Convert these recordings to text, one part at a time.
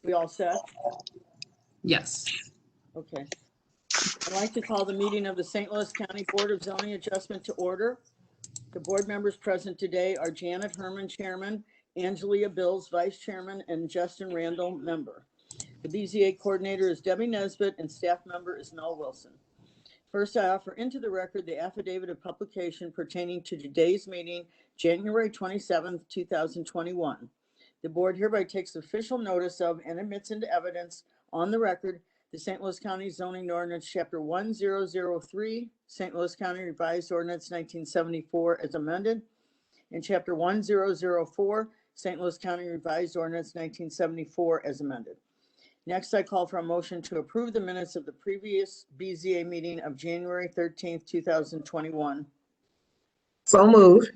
We all set? Yes. Okay. I'd like to call the meeting of the St. Louis County Board of Zoning Adjustment to order. The board members present today are Janet Herman, Chairman, Angelia Bills, Vice Chairman, and Justin Randall, Member. The BZA Coordinator is Debbie Nesbitt, and staff member is Mel Wilson. First, I offer into the record the affidavit of publication pertaining to today's meeting, January 27th, 2021. The board hereby takes official notice of and admits into evidence on the record the St. Louis County Zoning Ordinance, Chapter 1003, St. Louis County Revised Ordinance 1974 as amended, and Chapter 1004, St. Louis County Revised Ordinance 1974 as amended. Next, I call for a motion to approve the minutes of the previous BZA meeting of January 13th, 2021. So moved.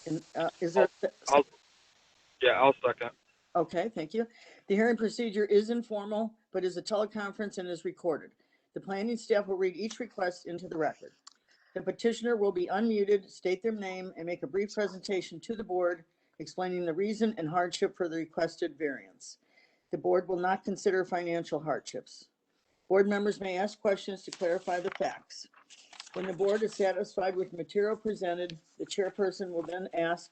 And, is there? I'll second. Okay, thank you. The hearing procedure is informal, but is a teleconference and is recorded. The planning staff will read each request into the record. The petitioner will be unmuted, state their name, and make a brief presentation to the board explaining the reason and hardship for the requested variance. The board will not consider financial hardships. Board members may ask questions to clarify the facts. When the board is satisfied with material presented, the chairperson will then ask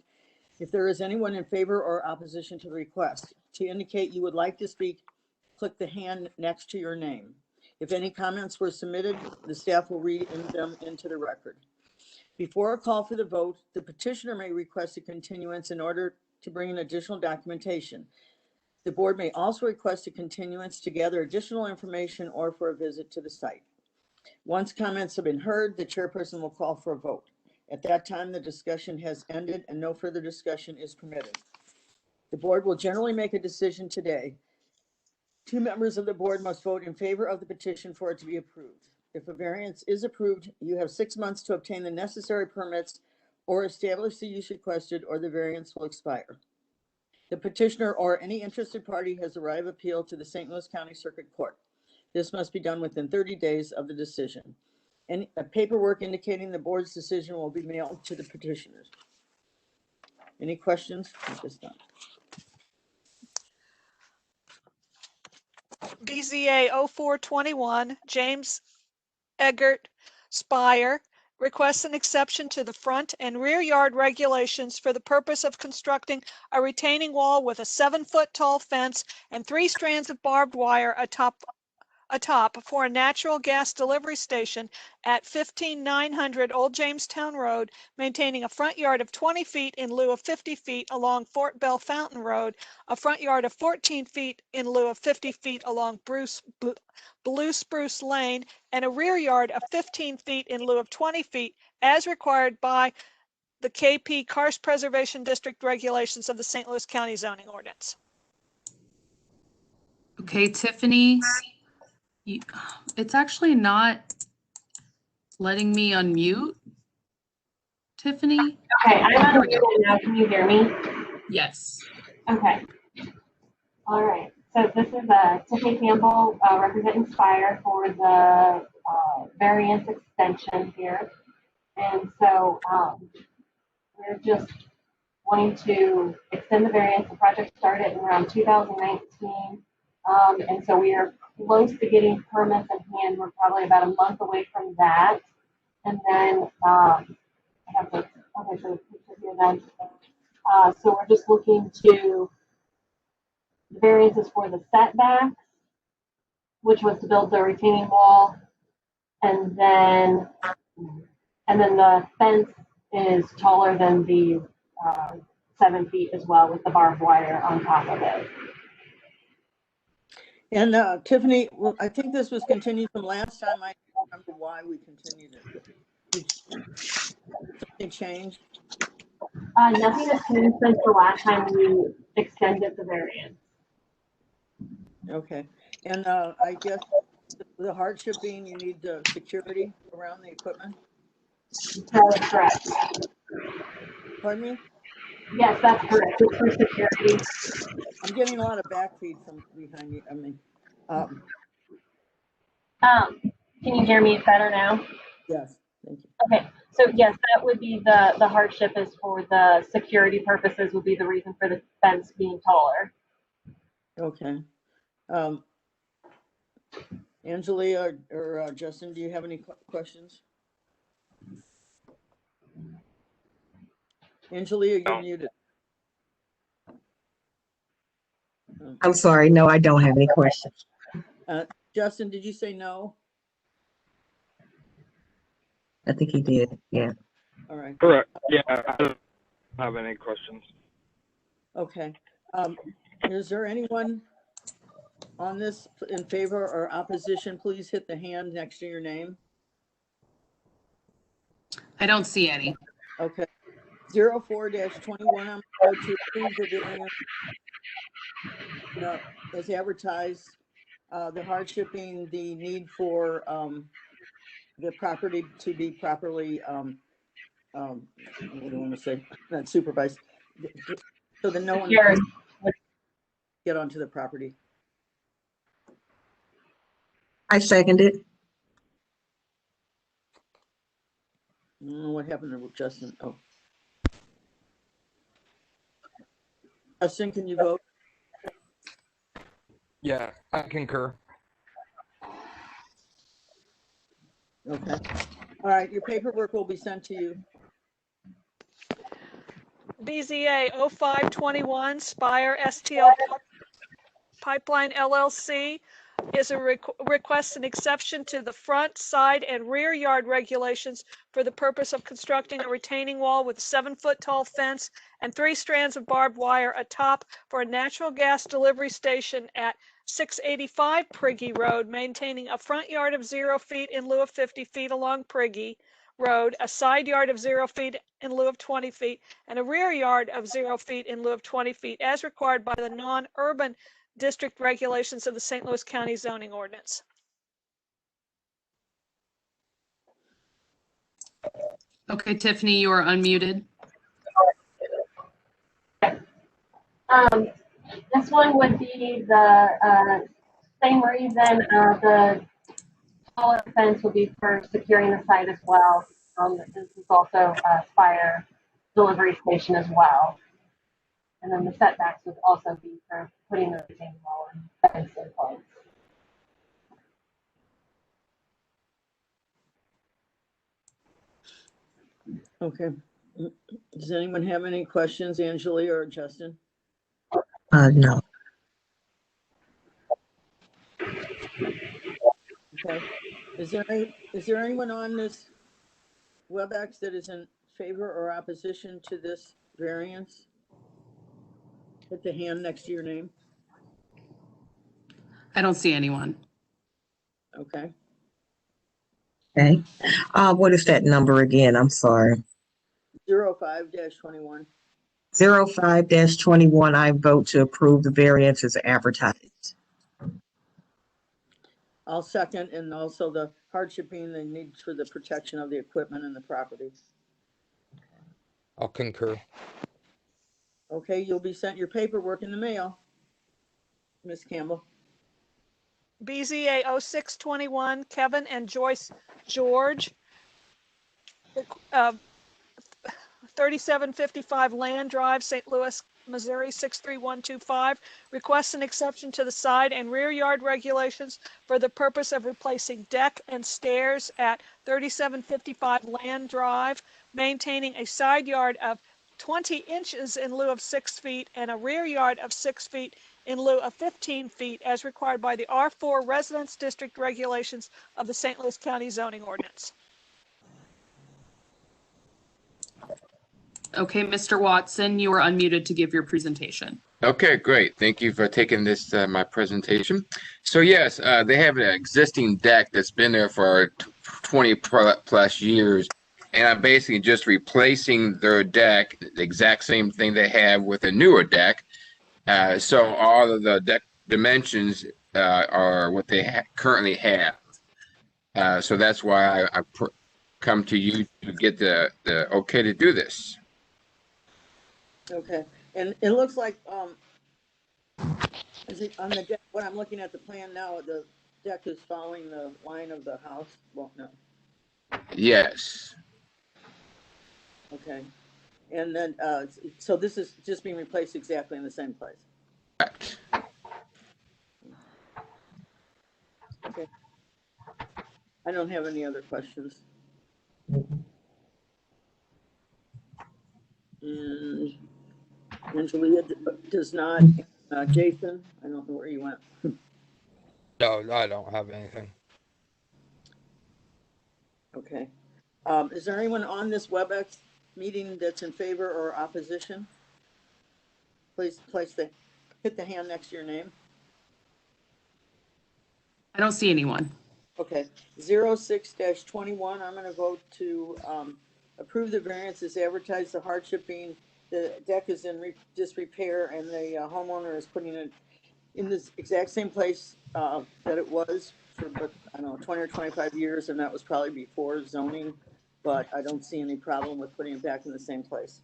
if there is anyone in favor or opposition to the request. To indicate you would like to speak, click the hand next to your name. If any comments were submitted, the staff will read them into the record. Before a call for the vote, the petitioner may request a continuance in order to bring in additional documentation. The board may also request a continuance to gather additional information or for a visit to the site. Once comments have been heard, the chairperson will call for a vote. At that time, the discussion has ended and no further discussion is permitted. The board will generally make a decision today. 2 members of the board must vote in favor of the petition for it to be approved. If a variance is approved, you have 6 months to obtain the necessary permits or establish the use requested, or the variance will expire. The petitioner or any interested party has the right of appeal to the St. Louis County Circuit Court. This must be done within 30 days of the decision. Any paperwork indicating the board's decision will be mailed to the petitioners. Any questions at this time? BZA 0421, James Eggert Spire, requests an exception to the front and rear yard regulations for the purpose of constructing a retaining wall with a 7-foot tall fence and 3 strands of barbed wire atop for a natural gas delivery station at 15900 Old Jamestown Road, maintaining a front yard of 20 feet in lieu of 50 feet along Fort Bell Fountain Road, a front yard of 14 feet in lieu of 50 feet along Blue Spruce Lane, and a rear yard of 15 feet in lieu of 20 feet as required by the KP Karst Preservation District regulations of the St. Louis County Zoning Ordinance. Okay, Tiffany, it's actually not letting me unmute. Tiffany? Okay, I'm unmuted now. Can you hear me? Yes. Okay. All right. So this is Tiffany Campbell representing Spire for the variance extension here. And so we're just wanting to extend the variance. The project started in around 2019. And so we are close to getting permits in hand. We're probably about a month away from that. And then I have the picture here then. So we're just looking to the variances for the setbacks, which was to build the retaining wall, and then the fence is taller than the 7 feet as well, with the barbed wire on top of it. And Tiffany, well, I think this was continued from last time. I don't remember why we continued it. Something changed? Nothing has changed since the last time we extended the variance. Okay. And I guess the hardship being you need the security around the equipment? That is correct. Pardon me? Yes, that's correct. It's for security. I'm getting a lot of back feed from behind me. I mean, can you hear me better now? yes, thank you. Okay, so yes, that would be the hardship is for the security purposes would be the reason for the fence being taller. Okay. Um, Angelia or Justin, do you have any questions? Angelia, you're No. muted. I'm sorry. No, I don't have any questions. Justin, did you say no? I think he did. Yeah. All right. Correct. Yeah, I don't have any questions. Okay. Is there anyone on this in favor or opposition? Please hit the hand next to your name. I don't see any. Okay. 04-21, I'm going to approve the variance. As advertised, the hardship being the need for the property to be properly, what do I want to say? Not supervised. So that no one Sure. get onto the property. I second it. What happened to Justin? Oh. Justin, can you vote? Yeah, I concur. Okay. All right, your paperwork will be sent to you. BZA 0521 Spire STL Pipeline LLC is a request an exception to the front, side, and rear yard regulations for the purpose of constructing a retaining wall with a 7-foot tall fence and 3 strands of barbed wire atop for a natural gas delivery station at 685 Priggy Road, maintaining a front yard of 0 feet in lieu of 50 feet along Priggy Road, a side yard of 0 feet in lieu of 20 feet, and a rear yard of 0 feet in lieu of 20 feet, as required by the non-urban district regulations of the St. Louis County Zoning Ordinance. Okay, Tiffany, you are unmuted. This one would be the same reason. The taller fence will be for securing the site as well. This is also a fire delivery station as well. And then the setbacks would also be for putting the retaining wall and fence in place. Okay. Does anyone have any questions, Angelia or Justin? No. Okay. Is there anyone on this Webex that is in favor or opposition to this variance? Hit the hand next to your name. I don't see anyone. Okay. Okay. What is that number again? I'm sorry. 05-21. 05-21. I vote to approve the variance as advertised. I'll second, and also the hardship being the need for the protection of the equipment and the property. I'll concur. Okay, you'll be sent your paperwork in the mail, Miss Campbell. BZA 0621 Kevin and Joyce George, 3755 Land Drive, St. Louis, Missouri 63125, requests an exception to the side and rear yard regulations for the purpose of replacing deck and stairs at 3755 Land Drive, maintaining a side yard of 20 inches in lieu of 6 feet and a rear yard of 6 feet in lieu of 15 feet as required by the R4 Residence District regulations of the St. Louis County Zoning Ordinance. Okay, Mr. Watson, you are unmuted to give your presentation. Okay, great. Thank you for taking this, my presentation. So yes, they have an existing deck that's been there for 20 plus years. And I'm basically just replacing their deck, the exact same thing they have with a newer deck. So all of the deck dimensions are what they currently have. So that's why I come to you to get the okay to do this. Okay, and it looks like, is it on the deck, when I'm looking at the plan now, the deck is following the line of the house? Well, no, Yes. okay. And then, so this is just being replaced exactly in the same place? Correct. I don't have any other questions. And Angelia does not. Jason, I don't know where you went. No, I don't have anything. Okay. Is there anyone on this WebEx meeting that's in favor or opposition? Please hit the hand next to your name. I don't see anyone. Okay, 06-21, I'm gonna vote to approve the variance as advertised, the hardship being the deck is in disrepair and the homeowner is putting it in this exact same place that it was for, I don't know, 20 or 25 years, and that was probably before zoning, but I don't see any problem with putting it back in the same place.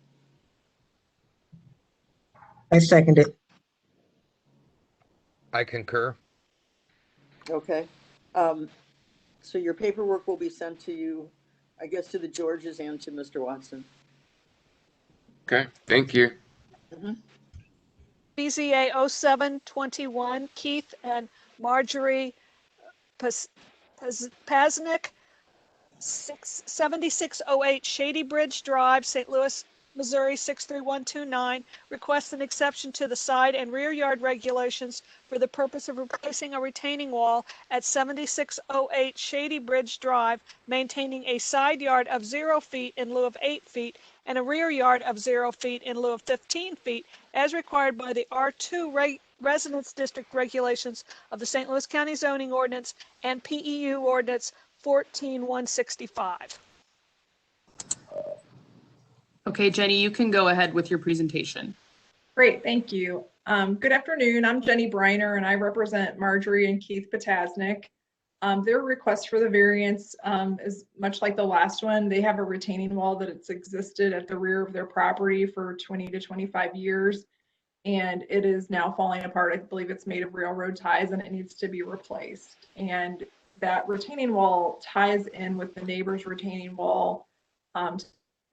I second it. I concur. Okay, so your paperwork will be sent to you, I guess, to the Georges and to Mr. Watson. Okay, thank you. BZA 0721, Keith and Marjorie Pasnick, 7608 Shady Bridge Drive, St. Louis, Missouri 63129, request an exception to the side and rear yard regulations for the purpose of replacing a retaining wall at 7608 Shady Bridge Drive, maintaining a side yard of 0 feet in lieu of 8 feet and a rear yard of 0 feet in lieu of 15 feet as required by the R2 Residence District regulations of the St. Louis County Zoning Ordinance and PEU Ordinance 14165. Okay, Jenny, you can go ahead with your presentation. Great, thank you. Good afternoon. I'm Jenny Briner and I represent Marjorie and Keith Potasnik. Their request for the variance is much like the last one. They have a retaining wall that it's existed at the rear of their property for 20 to 25 years, and it is now falling apart. I believe it's made of railroad ties and it needs to be replaced. And that retaining wall ties in with the neighbor's retaining wall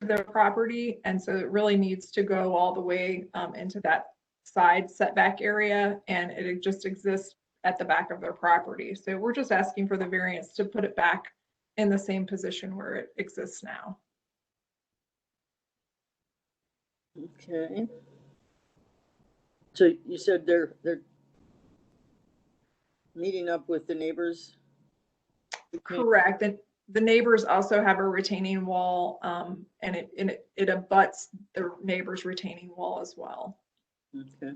to their property, and so it really needs to go all the way into that side setback area, and it just exists at the back of their property. So we're just asking for the variance to put it back in the same position where it exists now. Okay. So you said they're meeting up with the neighbors? Correct. And the neighbors also have a retaining wall, and it abuts the neighbor's retaining wall as well. Okay.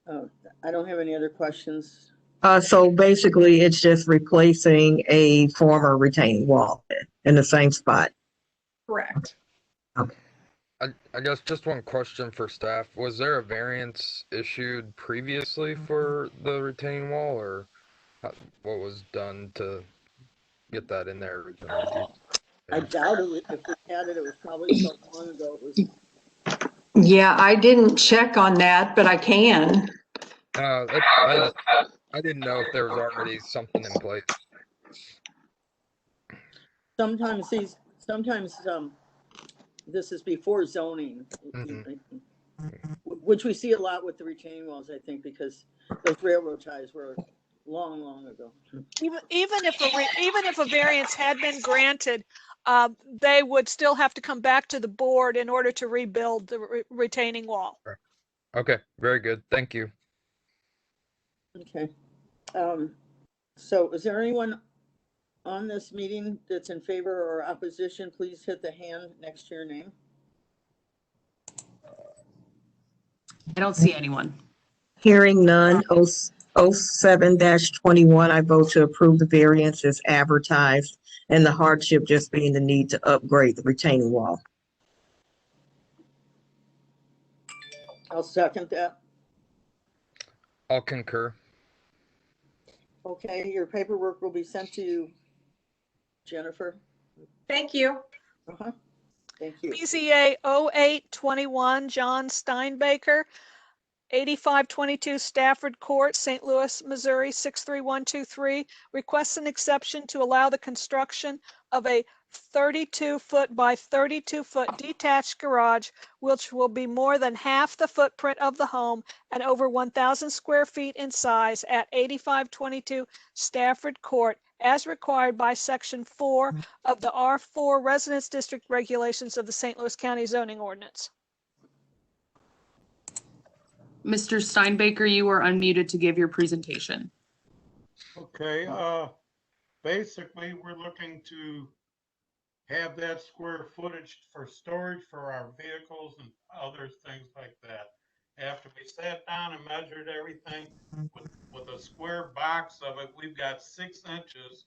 I don't have any other questions. So basically, it's just replacing a former retaining wall in the same spot. Correct. Okay. I guess just one question for staff. Was there a variance issued previously for the retaining wall, or what was done to get that in there originally? I doubt it. If we had it, it was probably so long ago. It was. Yeah, I didn't check on that, but I can. I didn't know if there was already something in place. Sometimes this is before zoning, which we see a lot with the retaining walls, I think, because those railroad ties were long ago. Even if a variance had been granted, they would still have to come back to the board in order to rebuild the retaining wall. Okay, very good. Thank you. Okay. So is there anyone on this meeting that's in favor or opposition? Please hit the hand next to your name. I don't see anyone. Hearing none, 07-21, I vote to approve the variance as advertised, and the hardship just being the need to upgrade the retaining wall. I'll second that. I'll concur. Okay, your paperwork will be sent to you, Jennifer. Thank you. Thank you. BZA 0821, John Steinbaker, 8522 Stafford Court, St. Louis, Missouri 63123, requests an exception to allow the construction of a 32-foot by 32-foot detached garage, which will be more than half the footprint of the home and over 1,000 square feet in size at 8522 Stafford Court as required by Section 4 of the R4 Residence District Regulations of the St. Louis County Zoning Ordinance. Mr. Steinbaker, you are unmuted to give your presentation. Okay, basically, we're looking to have that square footage for storage for our vehicles and other things like that. After we sat down and measured everything with a square box of it, we've got 6 inches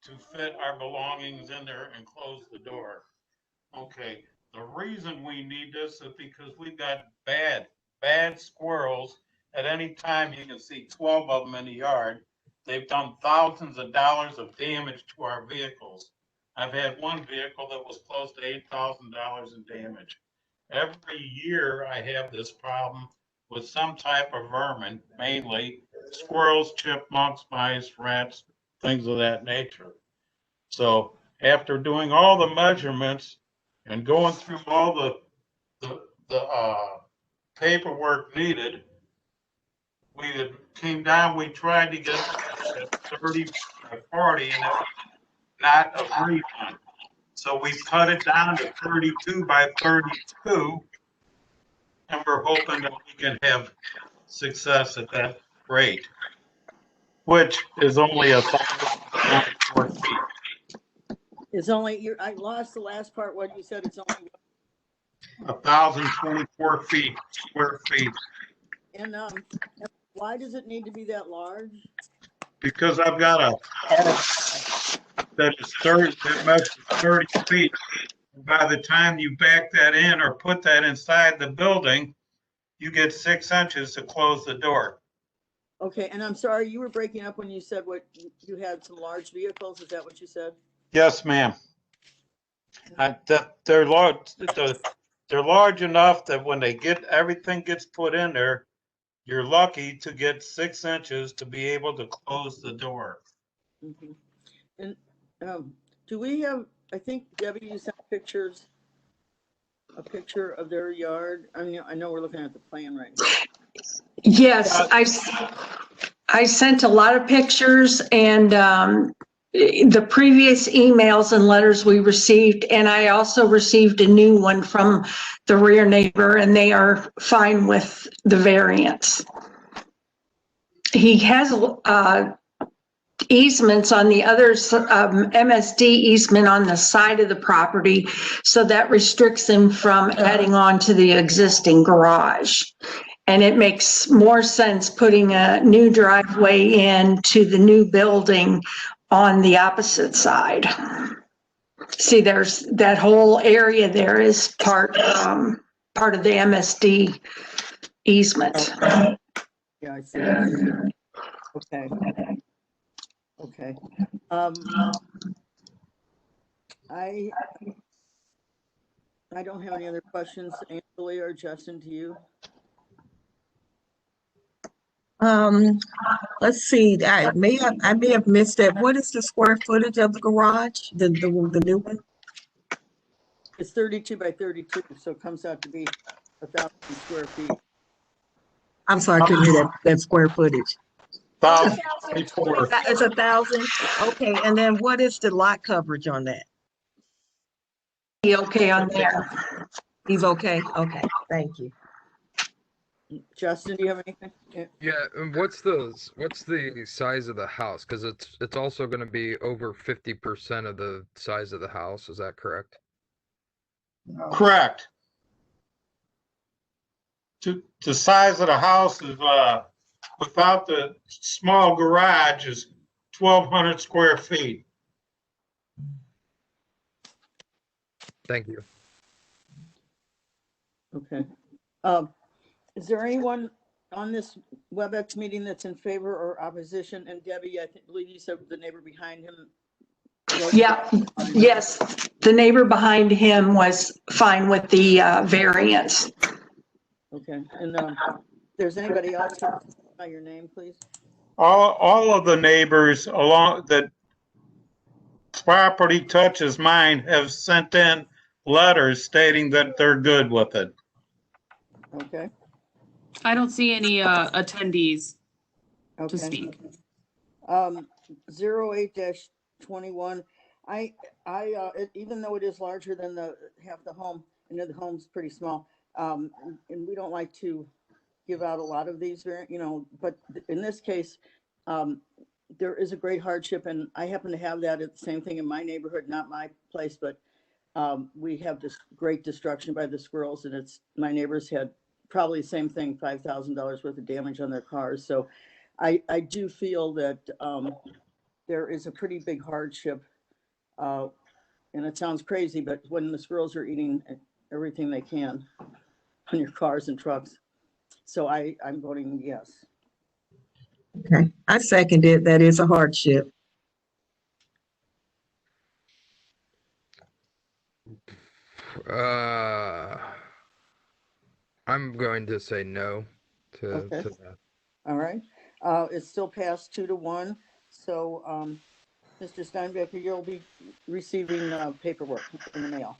to fit our belongings in there and close the door. Okay, the reason we need this is because we've got bad squirrels. At any time, you can see 12 of them in the yard. They've done thousands of dollars of damage to our vehicles. I've had one vehicle that was close to $8,000 in damage. Every year I have this problem with some type of vermin, mainly squirrels, chipmunks, mice, rats, things of that nature. So after doing all the measurements and going through all the paperwork needed, we came down, we tried to get 30 by 40 and it was not agreed on. So we cut it down to 32 by 32 and we're hoping that we can have success at that rate, which is only 1,024 feet. It's only, I lost the last part, what you said, it's only. 1,024 feet, square feet. And why does it need to be that large? Because I've got a that is 30, that measures 30 feet. By the time you back that in or put that inside the building, you get 6 inches to close the door. Okay, and I'm sorry, you were breaking up when you said what you had some large vehicles. Is that what you said? Yes, ma'am. They're large. They're large enough that when they get everything gets put in there, you're lucky to get 6 inches to be able to close the door. Mm-hmm. And do we have, I think Debbie, you sent pictures, a picture of their yard. I mean, I know we're looking at the plan right now. Yes, I sent a lot of pictures and the previous emails and letters we received, and I also received a new one from the rear neighbor, and they are fine with the variance. He has easements on the other MSD easement on the side of the property, so that restricts him from adding on to the existing garage. And it makes more sense putting a new driveway in to the new building on the opposite side. See, there's that whole area there is part of the MSD easement. Yeah, I see. Okay. Okay. I don't have any other questions, Angela or Justin, to you. Let's see, I may have missed that. What is the square footage of the garage, the new one? It's 32 by 32, so it comes out to be 1,000 square feet. I'm sorry, I couldn't hear that square footage. 1,024. It's 1,000. Okay, and then what is the lot coverage on that? He okay on there? He's okay. Okay, thank you. Justin, do you have anything? Yeah, and what's the size of the house? Because it's also going to be over 50% of the size of the house. Is that correct? Correct. The size of the house is without the small garage is 1,200 square feet. Thank you. Okay. Is there anyone on this WebEx meeting that's in favor or opposition? And Debbie, I believe you said the neighbor behind him. Yeah, yes, the neighbor behind him was fine with the variance. Okay, and if there's anybody else, by your name, please. All of the neighbors along that property touches mine have sent in letters stating that they're good with it. Okay. I don't see any attendees Okay. to speak. 08-21. Even though it is larger than half the home, and the home's pretty small, and we don't like to give out a lot of these, but in this case, there is a great hardship, and I happen to have that at the same thing in my neighborhood, not my place, but we have this great destruction by the squirrels, and my neighbors had probably the same thing, $5,000 worth of damage on their cars. So I do feel that there is a pretty big hardship, and it sounds crazy, but when the squirrels are eating everything they can on your cars and trucks. So I'm voting yes. Okay, I second it. That is a hardship. I'm going to say no to Okay. that. All right. It's still passed 2-1. So, Mr. Steinbecker, you'll be receiving paperwork in the mail.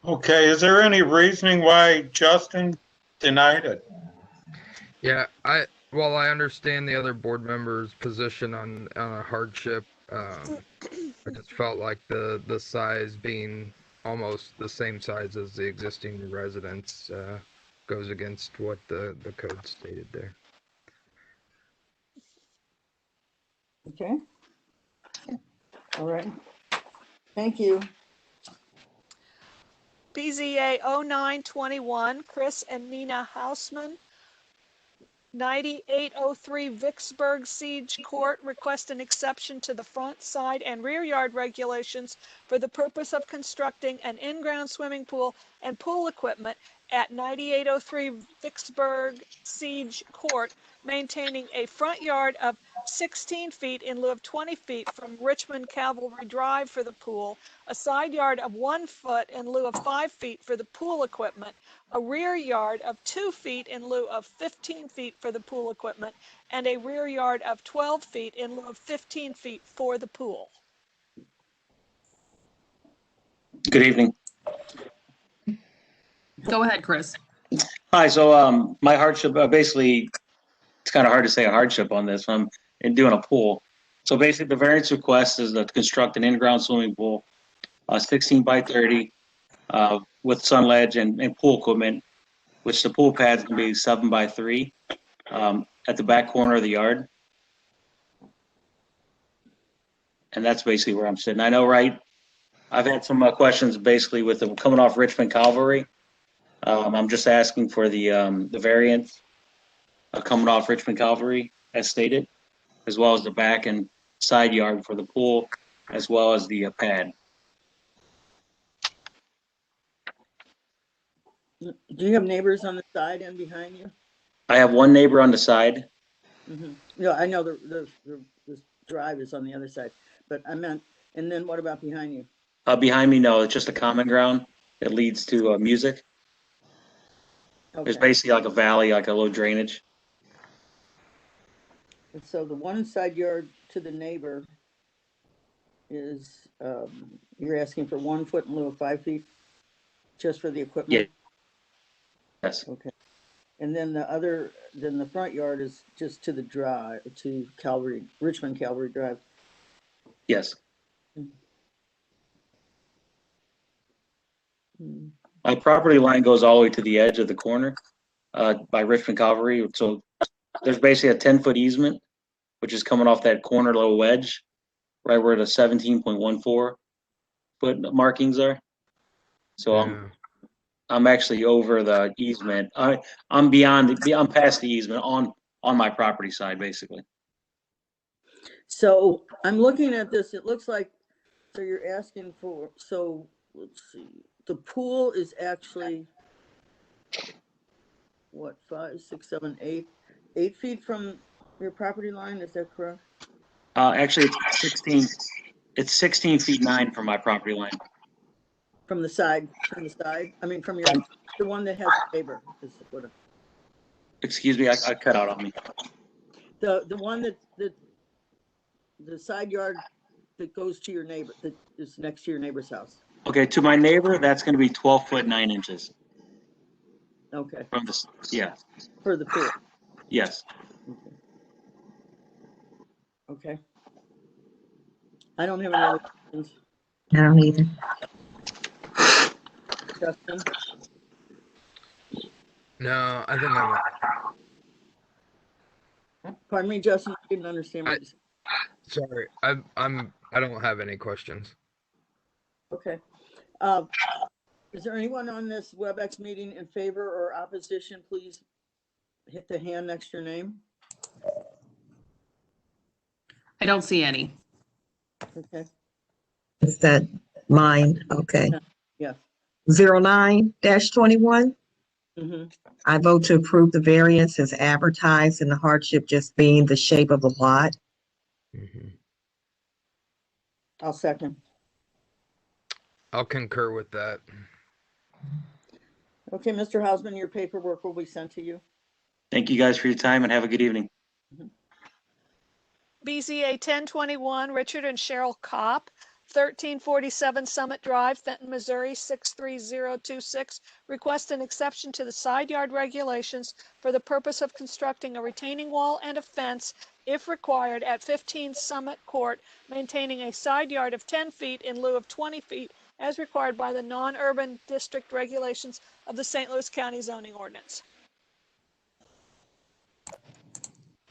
Okay, is there any reasoning why Justin denied it? Yeah, I understand the other board member's position on a hardship. I just felt like the size being almost the same size as the existing residence goes against what the code stated there. Okay. All right. Thank you. BZA 0921, Chris and Nina Hausman. 9803 Vicksburg Siege Court request an exception to the front, side, and rear yard regulations for the purpose of constructing an in-ground swimming pool and pool equipment at 9803 Vicksburg Siege Court, maintaining a front yard of 16 feet in lieu of 20 feet from Richmond Cavalry Drive for the pool, a side yard of 1 foot in lieu of 5 feet for the pool equipment, a rear yard of 2 feet in lieu of 15 feet for the pool equipment, and a rear yard of 12 feet in lieu of 15 feet for the pool. Good evening. Go ahead, Chris. Hi, so my hardship, basically, it's kind of hard to say a hardship on this. I'm doing a pool. So basically, the variance request is to construct an in-ground swimming pool, 16 by 30, with sun ledge and pool equipment, which the pool pad's gonna be 7 by 3, at the back corner of the yard. And that's basically where I'm sitting. I know, right? I've had some questions basically with them coming off Richmond Cavalry. I'm just asking for the variance coming off Richmond Cavalry as stated, as well as the back and side yard for the pool, as well as the pad. Do you have neighbors on the side and behind you? I have one neighbor on the side. Mm-hmm. Yeah, I know the drive is on the other side, but I meant, and then what about behind you? Behind me, no, it's just a common ground that leads to music. Okay. There's basically like a valley, like a low drainage. And so the one side yard to the neighbor is, you're asking for 1 foot in lieu of 5 feet, just for the equipment? Yeah. Yes. Okay. And then the front yard is just to the drive, to Richmond Cavalry Drive. Yes. Mm-hmm. My property line goes all the way to the edge of the corner by Richmond Cavalry. So there's basically a 10-foot easement, which is coming off that corner little wedge, right where the 17.14 foot markings are. So I'm actually over the easement. I'm past the easement on my property side, basically. So I'm looking at this, it looks like, so you're asking for, so let's see, the pool is actually, what, 5, 6, 7, 8 feet from your property line, is that correct? Actually, it's 16 feet 9 from my property line. From the side, I mean, from the one that has neighbor. Excuse me, I cut out on me. The one that the side yard that goes to your neighbor, that is next to your neighbor's house. Okay, to my neighbor, that's going to be 12 foot 9 inches. Okay. From the, yeah. For the pool. Yes. Okay. I don't have any other questions. I don't either. Justin? No, I think I'm. Pardon me, Justin, I didn't understand what you said. Sorry, I don't have any questions. Okay. Is there anyone on this WebEx meeting in favor or opposition? Please hit the hand next to your name. I don't see any. Okay. Is that mine? Okay. Yes. 09-21. Mm-hmm. I vote to approve the variance as advertised and the hardship just being the shape of the lot. I'll second. I'll concur with that. Okay, Mr. Hausman, your paperwork will be sent to you. Thank you guys for your time and have a good evening. BZA 1021, Richard and Cheryl Kopp, 1347 Summit Drive, Fenton, Missouri 63026, request an exception to the side yard regulations for the purpose of constructing a retaining wall and a fence, if required, at 15 Summit Court, maintaining a side yard of 10 feet in lieu of 20 feet, as required by the non-urban district regulations of the St. Louis County Zoning Ordinance.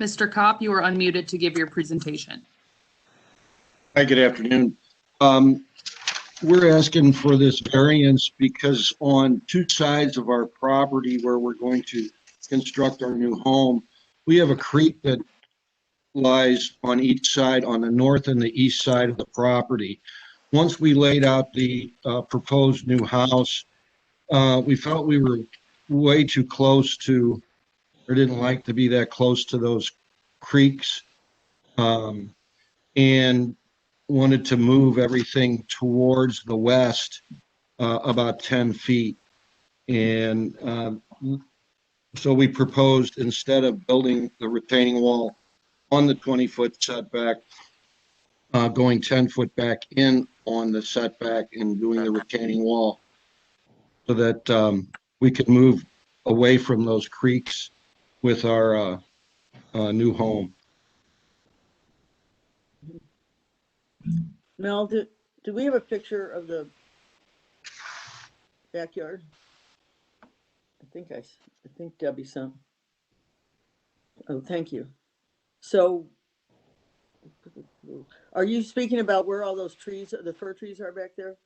Mr. Kopp, you are unmuted to give your presentation. Hi, good afternoon. We're asking for this variance because on two sides of our property where we're going to construct our new home, we have a creek that lies on each side, on the north and the east side of the property. Once we laid out the proposed new house, we felt we were way too close to, or didn't like to be that close to those creeks, and wanted to move everything towards the west about 10 feet. And so we proposed, instead of building the retaining wall on the 20-foot setback, going 10 foot back in on the setback and doing the retaining wall so that we could move away from those creeks with our new home. Mel, do we have a picture of the backyard? I think Debbie sent. Oh, thank you. So are you speaking about where all those trees, the fir trees are back there?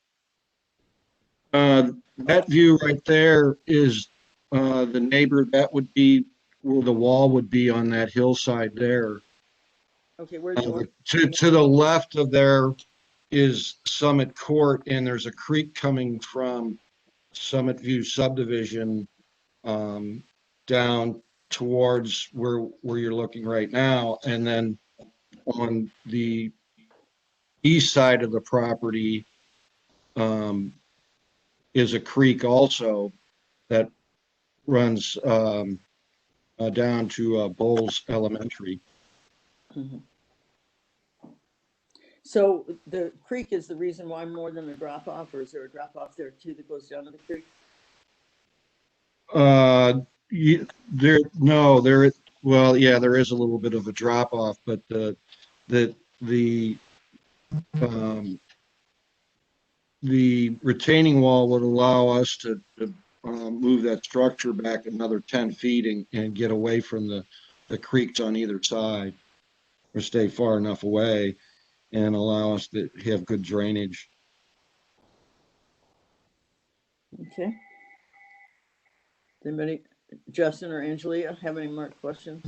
That view right there is the neighbor. That would be where the wall would be on that hillside there. Okay, where's the to the left of there is Summit Court, and there's a creek coming from Summit View subdivision down towards where you're looking right now. And then on the east side of the property is a creek also that runs down to Bowles Elementary. Mm-hmm. So the creek is the reason why more than a drop off, or is there a drop off there too that goes down to the creek? There is a little bit of a drop off, but the retaining wall would allow us to move that structure back another 10 feet and get away from the creeks on either side, or stay far enough away and allow us to have good drainage. Okay. Does anybody, Justin or Angelia, have any more questions?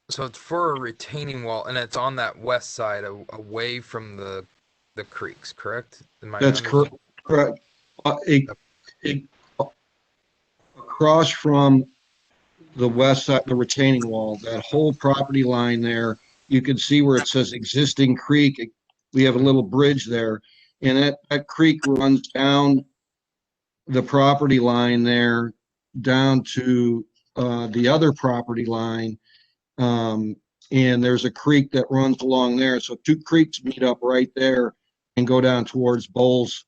So it's for a retaining wall, and it's on that west side, away from the creeks, correct? That's correct. Across from the west side, the retaining wall, that whole property line there, you can see where it says existing creek. We have a little bridge there, and that creek runs down the property line there, down to the other property line. And there's a creek that runs along there. So two creeks meet up right there and go down towards Bowles.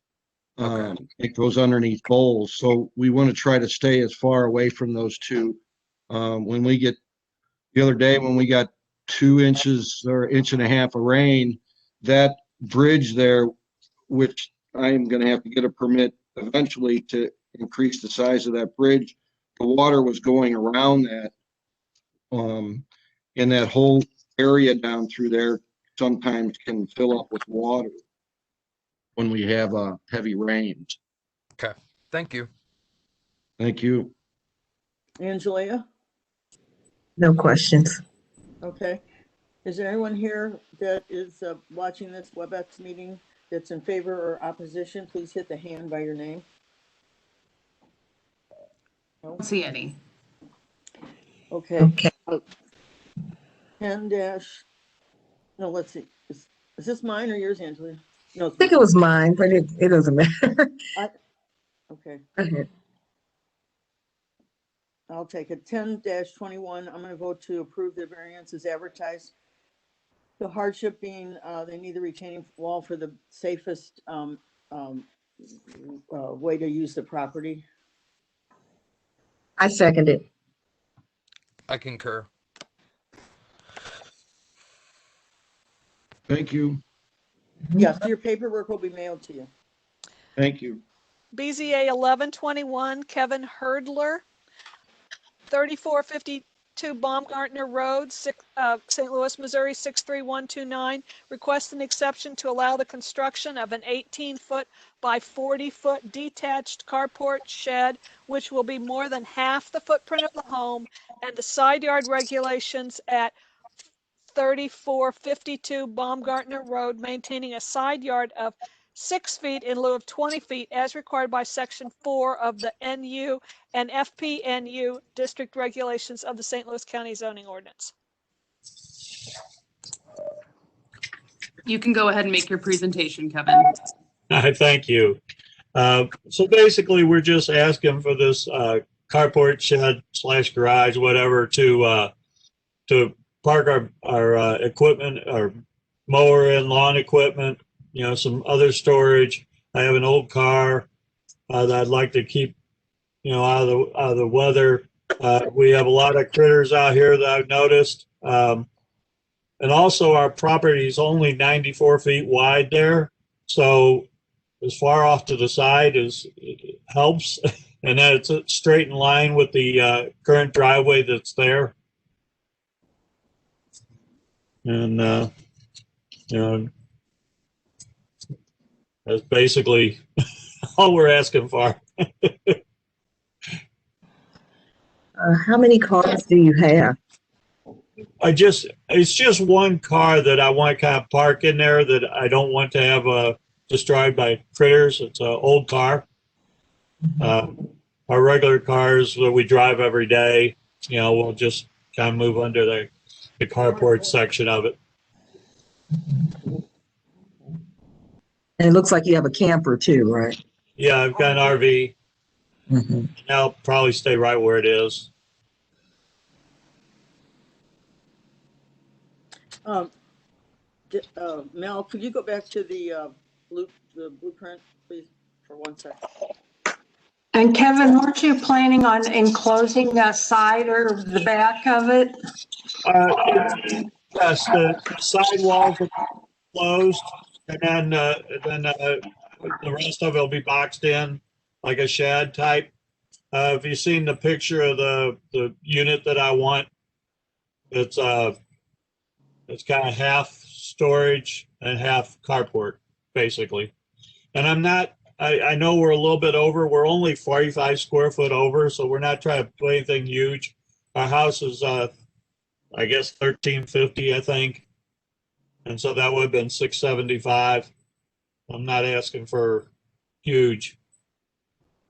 It goes underneath Bowles. So we want to try to stay as far away from those two. The other day when we got 2 inches or 1.5 inches of rain, that bridge there, which I am going to have to get a permit eventually to increase the size of that bridge, the water was going around that. And that whole area down through there sometimes can fill up with water when we have heavy rains. Okay, thank you. Thank you. Angelia? No questions. Okay. Is there anyone here that is watching this WebEx meeting that's in favor or opposition? Please hit the hand by your name. I don't see any. Okay. Okay. 10 dash, no, let's see. Is this mine or yours, Angelia? No, I think it was mine, but it doesn't matter. okay. Go ahead. I'll take it. 10-21, I'm gonna vote to approve the variance as advertised. The hardship being, they need the retaining wall for the safest, way to use the property. I second it. I concur. Thank you. Yes, your paperwork will be mailed to you. Thank you. BZA 1121, Kevin Herdler, 3452 Baumgartner Road, St. Louis, Missouri 63129, requests an exception to allow the construction of an 18-foot by 40-foot detached carport shed, which will be more than half the footprint of the home, and the side yard regulations at 3452 Baumgartner Road, maintaining a side yard of 6 feet in lieu of 20 feet as required by Section 4 of the NU and FPNU district regulations of the St. Louis County Zoning Ordinance. You can go ahead and make your presentation, Kevin. Thank you. So basically, we're just asking for this carport shed / garage, whatever, to park our equipment, our mower and lawn equipment, some other storage. I have an old car that I'd like to keep, out of the weather. We have a lot of critters out here that I've noticed. And also our property is only 94 feet wide there. So as far off to the side as it helps. And that it's straight in line with the current driveway that's there. And, that's basically all we're asking for. How many cars do you have? It's just one car that I want to kind of park in there that I don't want to have destroyed by critters. It's an old car. Our regular cars that we drive every day, we'll just kind of move under the carport section of it. And it looks like you have a camper too, right? Yeah, I've got an RV. Mm-hmm. And I'll probably stay right where it is. Mel, could you go back to the blueprint, please, for 1 second? And Kevin, weren't you planning on enclosing that side or the back of it? Yes, the side walls are closed, and then the rest of it will be boxed in like a shed type. Have you seen the picture of the unit that I want? It's kind of half storage and half carport, basically. And I know we're a little bit over. We're only 45 square foot over, so we're not trying to put anything huge. Our house is, I guess, 1350, I think. And so that would have been 675. I'm not asking for huge.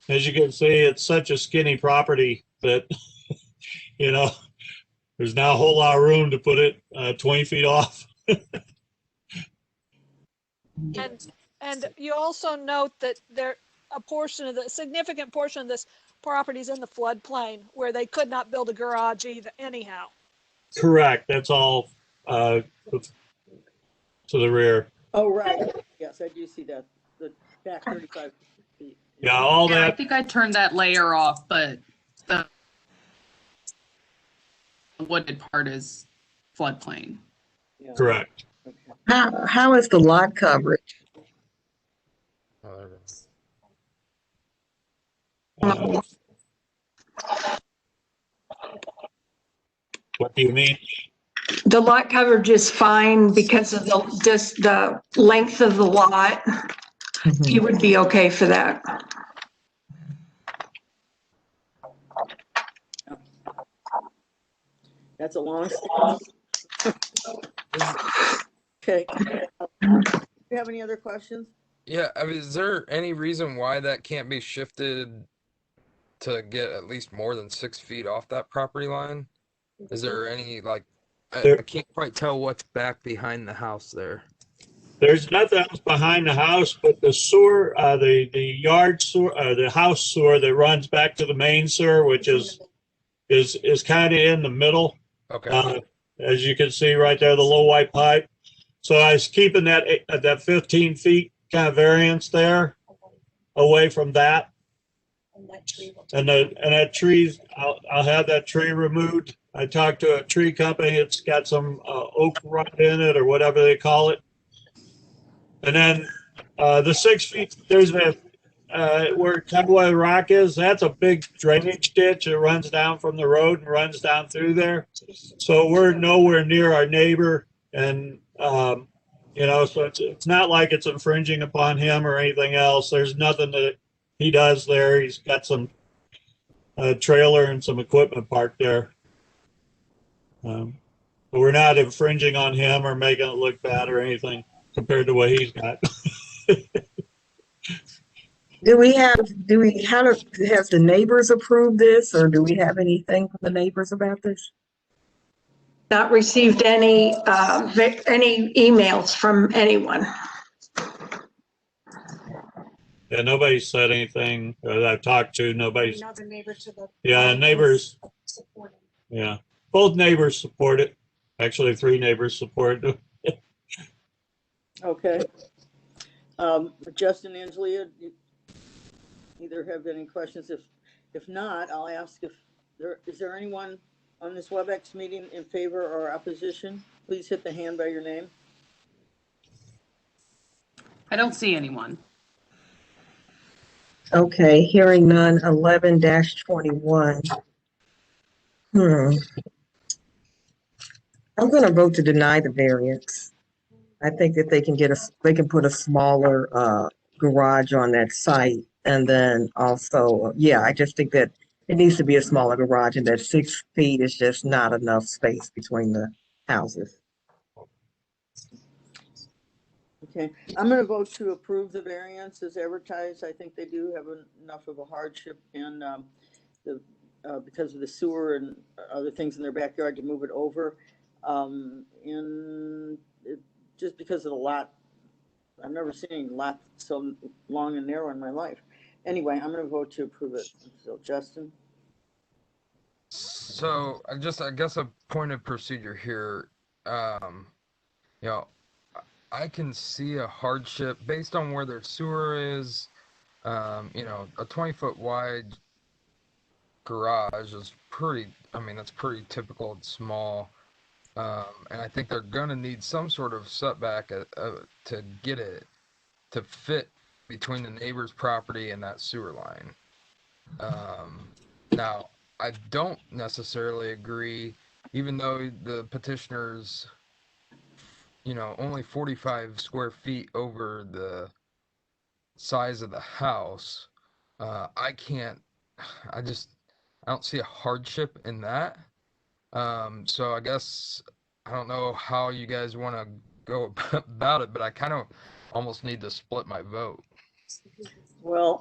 As you can see, it's such a skinny property that, there's not a whole lot of room to put it 20 feet off. And you also note that a significant portion of this property is in the floodplain where they could not build a garage either anyhow. Correct. That's all to the rear. Oh, right. Yes, I do see that. The back 35 feet. Yeah, all Yeah, I that. think I turned that layer off, but the wooded part is floodplain. Yeah. Correct. How is the lot coverage? Oh, there we go. What do you mean? The lot coverage is fine because of just the length of the lot. He would be okay for that. That's a long statement. Okay. Do you have any other questions? Yeah, I mean, is there any reason why that can't be shifted to get at least more than 6 feet off that property line? Is there any, like, I can't quite tell what's back behind the house there. There's nothing else behind the house, but the sewer, the yard sewer, the house sewer that runs back to the main sewer, which is kind of in the middle. Okay. As you can see right there, the low white pipe. So I was keeping that 15 feet kind of variance there away from that. And that tree, I'll have that tree removed. I talked to a tree company. It's got some oak rot in it or whatever they call it. And then the 6 feet, there's where Cowboy Rock is. That's a big drainage ditch. It runs down from the road and runs down through there. So we're nowhere near our neighbor, and you know, so it's not like it's infringing upon him or anything else. There's nothing that he does there. He's got some trailer and some equipment parked there. But we're not infringing on him or making it look bad or anything compared to what he's got. Has the neighbors approved this, or do we have anything from the neighbors about this? Not received any emails from anyone. Yeah, nobody said anything that I've talked to. Nobody's. Another neighbor to the. Yeah, neighbors. Yeah, both neighbors support it. Actually, 3 neighbors support it. Okay. Justin, Angelia, either have any questions? If not, I'll ask is there anyone on this WebEx meeting in favor or opposition? Please hit the hand by your name. I don't see anyone. Okay, hearing none, 11-21. I'm gonna vote to deny the variance. I think that they can put a smaller garage on that site, and then also, yeah, I just think that it needs to be a smaller garage, and that 6 feet is just not enough space between the houses. Okay, I'm going to vote to approve the variance as advertised. I think they do have enough of a hardship and because of the sewer and other things in their backyard to move it over. Just because of the lot, I've never seen a lot so long and narrow in my life. Anyway, I'm going to vote to approve it. So, Justin? So I guess a point of procedure here. You know, I can see a hardship based on where their sewer is. You know, a 20-foot wide garage is pretty, I mean, that's pretty typical and small. And I think they're going to need some sort of setback to get it to fit between the neighbor's property and that sewer line. Now, I don't necessarily agree, even though the petitioner's, you know, only 45 square feet over the size of the house. I don't see a hardship in that. So I guess I don't know how you guys want to go about it, but I kind of almost need to split my vote. Well,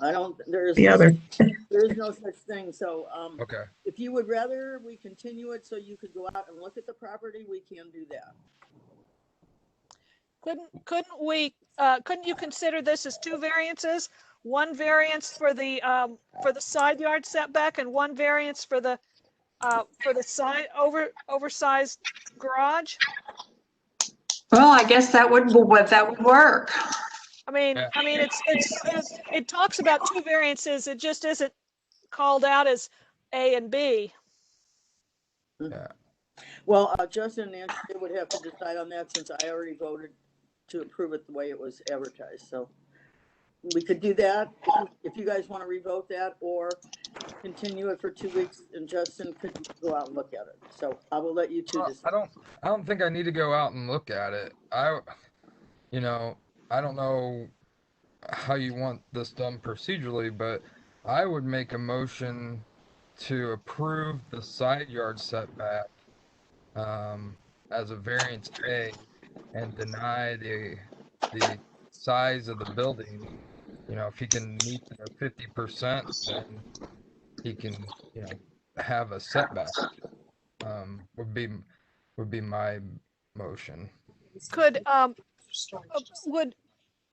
there is no such thing. So, Okay. If you would rather we continue it so you could go out and look at the property, we can do that. Couldn't you consider this as 2 variances? One variance for the side yard setback and one variance for the side oversized garage? Well, I guess that would work. I mean, it talks about 2 variances. It just isn't called out as A and B. Yeah. Well, Justin and Nancy would have to decide on that since I already voted to approve it the way it was advertised, so. We could do that if you guys want to revote that, or continue it for 2 weeks and Justin could go out and look at it. So I will let you two decide. I don't think I need to go out and look at it. You know, I don't know how you want this done procedurally, but I would make a motion to approve the side yard setback as a variance A and deny the size of the building. You know, if he can meet the 50%, then he can, you know, have a setback. Would be my motion. Could, would,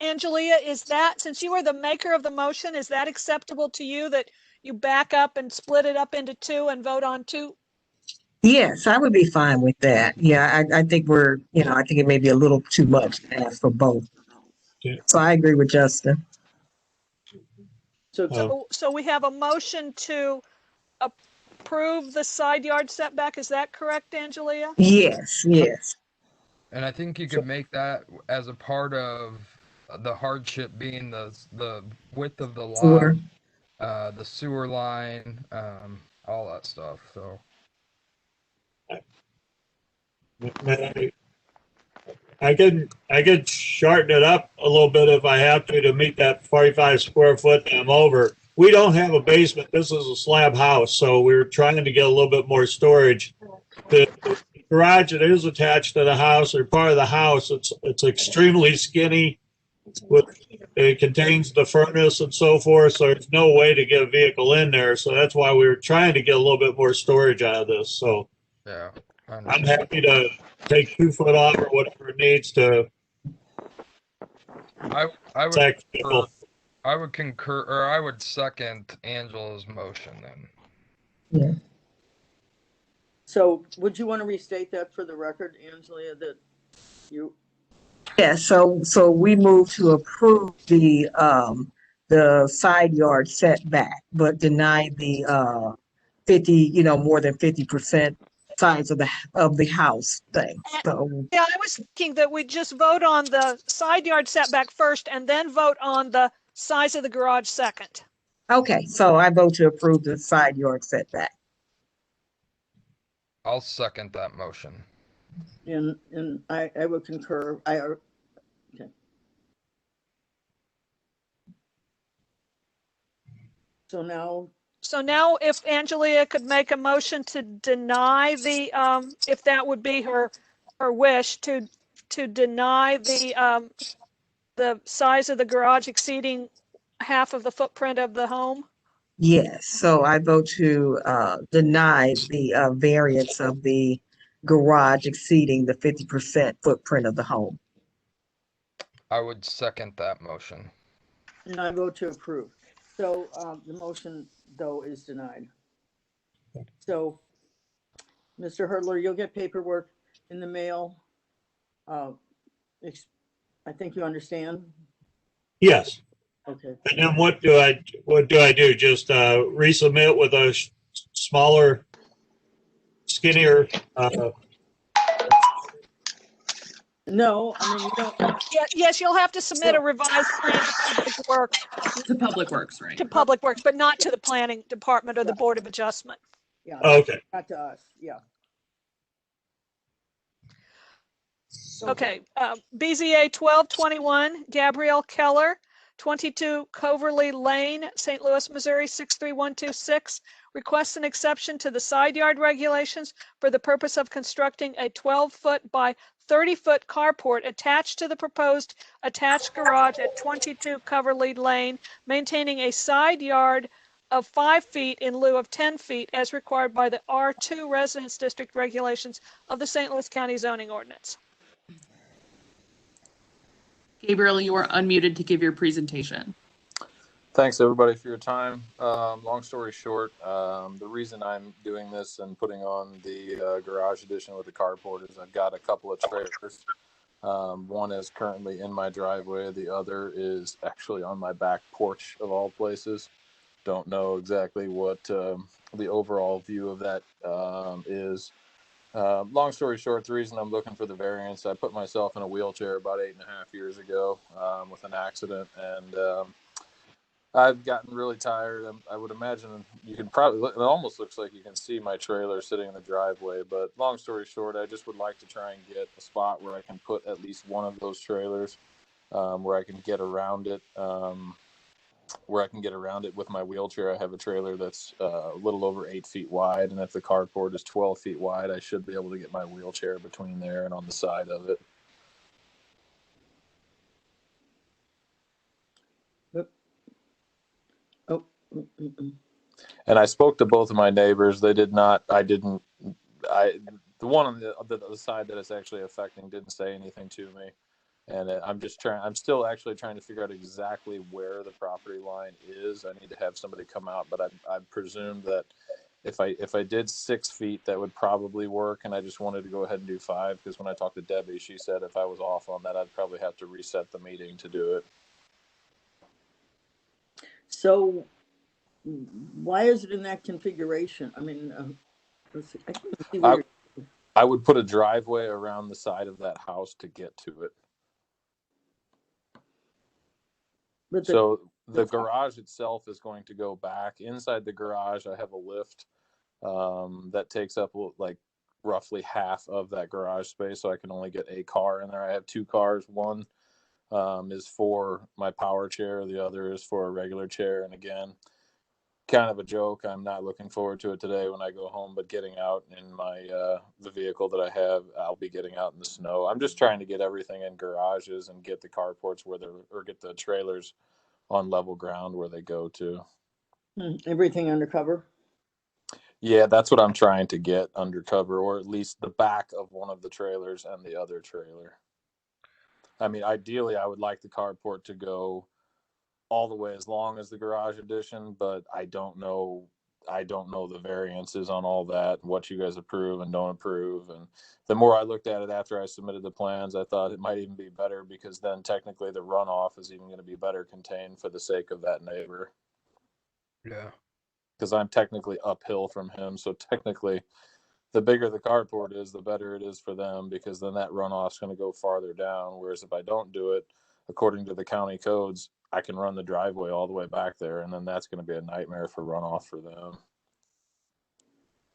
Angelia, is that, since you are the maker of the motion, is that acceptable to you that you back up and split it up into two and vote on two? Yes, I would be fine with that. Yeah, I think I think it may be a little too much to ask for both. Yeah. So I agree with Justin. So we have a motion to approve the side yard setback. Is that correct, Angelia? Yes, yes. And I think you could make that as a part of the hardship being the width of the lot, Sewer. The sewer line, all that stuff. So I could shorten it up a little bit if I have to meet that 45 square foot that I'm over. We don't have a basement. This is a slab house, so we're trying to get a little bit more storage. The garage that is attached to the house or part of the house, it's extremely skinny. It contains the furnace and so forth, so there's no way to get a vehicle in there. So that's why we were trying to get a little bit more storage out of this. So yeah, I'm happy to take 2 foot off or whatever it needs to. I would concur, or I would second Angela's motion then. Yeah. So would you want to restate that for the record, Angelia, that you? Yeah, so we move to approve the side yard setback, but deny the 50, more than 50% size of the house thing. So yeah, I was thinking that we just vote on the side yard setback first and then vote on the size of the garage second. okay, so I vote to approve the side yard setback. I'll second that motion. And I would concur. Okay. So now if Angelia could make a motion to deny the, if that would be her wish to deny the size of the garage exceeding half of the footprint of the home. Yes, so I vote to deny the variance of the garage exceeding the 50% footprint of the home. I would second that motion. And I vote to approve. So the motion, though, is denied. So, Mr. Hurdler, you'll get paperwork in the mail. I think you understand. Yes. Okay. And then what do I do? Just resubmit with a smaller, skinnier. No, I mean you don't. Yes, you'll have to submit a revised plan to Public Works. To Public Works, right? To Public Works, but not to the Planning Department or the Board of Adjustment. Yeah. Okay. Not to us. Yeah. Okay. BZA 1221, Gabrielle Keller, 22 Coverly Lane, St. Louis, Missouri 63126, requests an exception to the side yard regulations for the purpose of constructing a 12-foot by 30-foot carport attached to the proposed attached garage at 22 Coverly Lane, maintaining a side yard of 5 feet in lieu of 10 feet as required by the R2 Residence District regulations of the St. Louis County Zoning Ordinance. Gabriel, you are unmuted to give your presentation. Thanks everybody for your time. Long story short, the reason I'm doing this and putting on the garage edition with the carport is I've got a couple of trailers. One is currently in my driveway. The other is actually on my back porch of all places. Don't know exactly what the overall view of that is. Long story short, the reason I'm looking for the variance, I put myself in a wheelchair about 8.5 years ago with an accident, and I've gotten really tired. I would imagine you can probably, it almost looks like you can see my trailer sitting in the driveway, but long story short, I just would like to try and get a spot where I can put at least one of those trailers, where I can get around it. With my wheelchair. I have a trailer that's a little over 8 feet wide, and if the carport is 12 feet wide, I should be able to get my wheelchair between there and on the side of it. Oh. And I spoke to both of my neighbors. They did not. The one on the side that it's actually affecting didn't say anything to me. And I'm still actually trying to figure out exactly where the property line is. I need to have somebody come out, but I presume that if I did 6 feet, that would probably work. And I just wanted to go ahead and do 5, because when I talked to Debbie, she said if I was off on that, I'd probably have to reset the meeting to do it. So why is it in that configuration? I mean, I can't see where I would put a driveway around the side of that house to get to it. So the garage itself is going to go back. Inside the garage, I have a lift that takes up like roughly half of that garage space, so I can only get a car in there. I have 2 cars. One is for my power chair. The other is for a regular chair. And again, kind of a joke. I'm not looking forward to it today when I go home, but getting out in my the vehicle that I have, I'll be getting out in the snow. I'm just trying to get everything in garages and get the carports get the trailers on level ground where they go to. Everything undercover? Yeah, that's what I'm trying to get undercover, or at least the back of one of the trailers and the other trailer. I mean, ideally, I would like the carport to go all the way as long as the garage addition, but I don't know the variances on all that, what you guys approve and don't approve. And the more I looked at it after I submitted the plans, I thought it might even be better, because then technically the runoff is even going to be better contained for the sake of that neighbor. Yeah. Because I'm technically uphill from him, so technically the bigger the carport is, the better it is for them, because then that runoff's going to go farther down. Whereas if I don't do it, according to the county codes, I can run the driveway all the way back there, and then that's going to be a nightmare for runoff for them.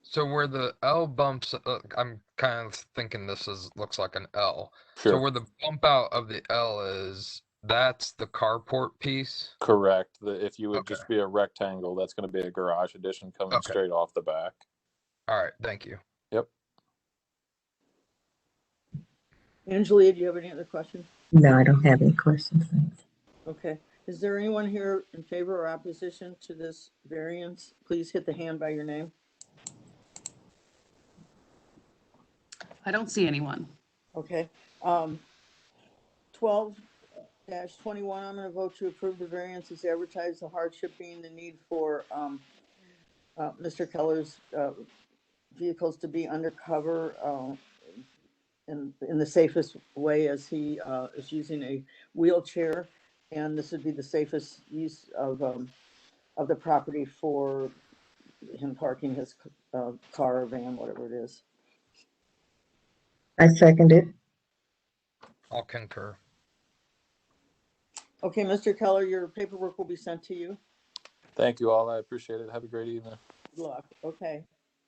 So where the L bumps, I'm kind of thinking looks like an L. Sure. So where the bump out of the L is, that's the carport piece? Correct. If you would just be a rectangle, that's going to be a garage addition coming straight off the back. All right, thank you. Yep. Angelia, do you have any other questions? No, I don't have any questions. Thanks. Okay. Is there anyone here in favor or opposition to this variance? Please hit the hand by your name. I don't see anyone. Okay. 12-21, I'm going to vote to approve the variance as advertised, the hardship being the need for Mr. Keller's vehicles to be undercover in the safest way, as he is using a wheelchair, and this would be the safest use of the property for him parking his car or van, whatever it is. I second it. I'll concur. Okay, Mr. Keller, your paperwork will be sent to you. Thank you all. I appreciate it. Have a great evening. Good luck. Okay.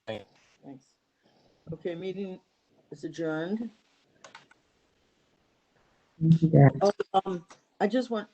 Thanks. Thanks. Okay, meeting is adjourned. Yeah. I just want,